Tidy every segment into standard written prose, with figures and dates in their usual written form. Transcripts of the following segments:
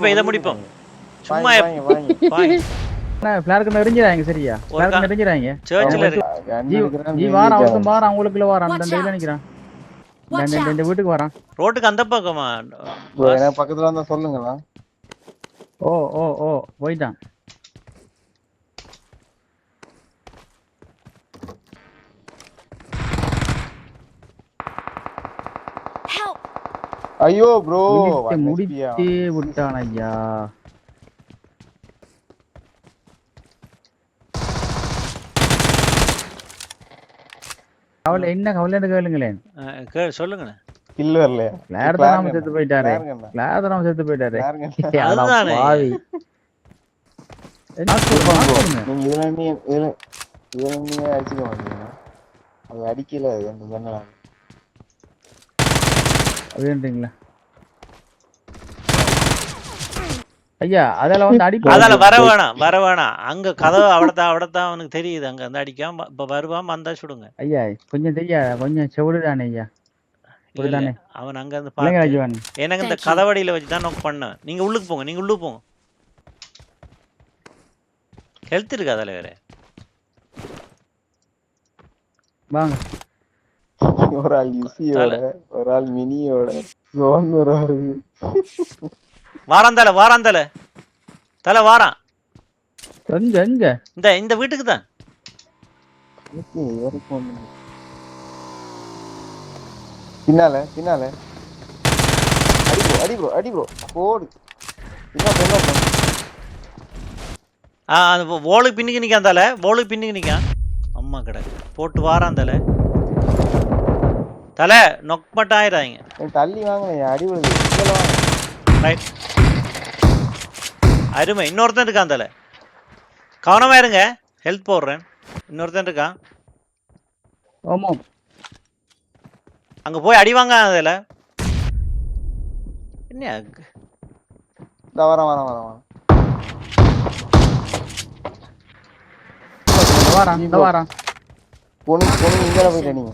இதை முடிப்போம் சும்மா வாங்க ஃபிளார்க்கு நெறிஞ்சிராங்க சரியா ஃபிளார்க்கு நெறிஞ்சிராங்க சர்ச்சில் ஜி வாரம் அவருக்கும் வாரம் அவங்களுக்குள்ள வாரம் அந்த இதில் நிற்கிறான் இந்த வீட்டுக்கு வரான் ரோட்டுக்கு அந்த பக்கமா பக்கத்துல வந்தா சொல்லுங்களா ஓ ஓ ஓ போயிட்டான் ஐயோ ப்ரோ முடித்தே விட்டான் ஐயா கவலை என்ன கவலைன்னு கேளுங்களேன் சொல்லுங்க இல்ல வரல கிளாரதாம செத்து போயிட்டாரு கிளாரதாம செத்து போயிட்டாரு பாவி நீங்க இதுல அடிச்சுக்க மாட்டீங்க அது அடிக்கல அந்த பண்ணல அப்படின்றீங்களா ஐயா அதெல்லாம் வந்து அடி அதால வர வேணாம் அங்க கதவு அவடத்தான் அவனுக்கு தெரியுது அங்க வந்து அடிக்காம இப்ப வருவான் வந்தா சுடுங்க ஐயா கொஞ்சம் தெரியா கொஞ்சம் செவிடுதானே ஐயா அவன் அங்க இருந்து பாக்க எனக்கு இந்த கதவடியில வச்சுதான் நோக்கு பண்ணேன் நீங்க உள்ளுக்கு போங்க ஹெல்த் இருக்கா அதுல வேற வாங்க ஒரு ஆள் யூசியோட ஒரு ஆள் மினியோட வாரான் தலை வாரான் எங்க இந்த வீட்டுக்கு தான் பின்னால அடி ப்ரோ போடு அந்த போலுக்கு பின்னுக்கு நிக்கான் தலை போலுக்கு பின்னுக்கு நிக்கான் அம்மா கடை போட்டு வாரான் தலை நொக் மட்டும் ஆயிடாங்க தள்ளி வாங்க அடி ரைட் அருமை இன்னொருத்தன் இருக்கான் தலை கவனமா இருங்க ஹெல்த் போடுறேன் இன்னொருத்தன் இருக்கான் ஆமாம் அங்க போய் அடி வாங்க அதுல என்ன வரான் பொண்ணு இங்கே போயிட்ட நீங்க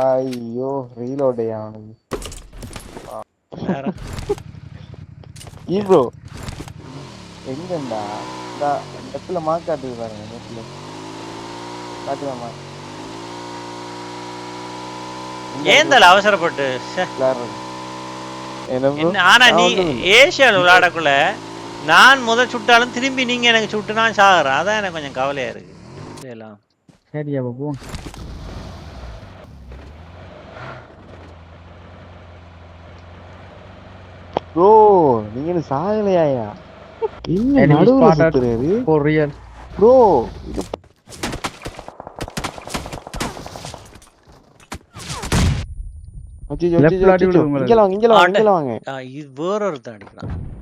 ஐயோ ரீலோடையா அவனுக்கு ப்ரோ எங்கண்டா இந்த இடத்துல மார்க் காட்டுது பாருங்க நெட்ல காட்டுதாமா ஏன் அவசரப்பட்டு ஆனா நீ ஏசியால விளையாடக்குள்ள நான் சுட்டாலும் திரும்பி நீங்க எனக்கு சுட்டு நான் சாகுறேன் அதான் எனக்கு கொஞ்சம் கவலையா இருக்கு சரியா பாபு ப்ரோ நீங்க சாகலையா என்ன நடுவுல சுத்துறாரு ஃபார் ரியல் ப்ரோ இங்க வாங்க இது வேற ஒருத்தன் அடிக்கிறான்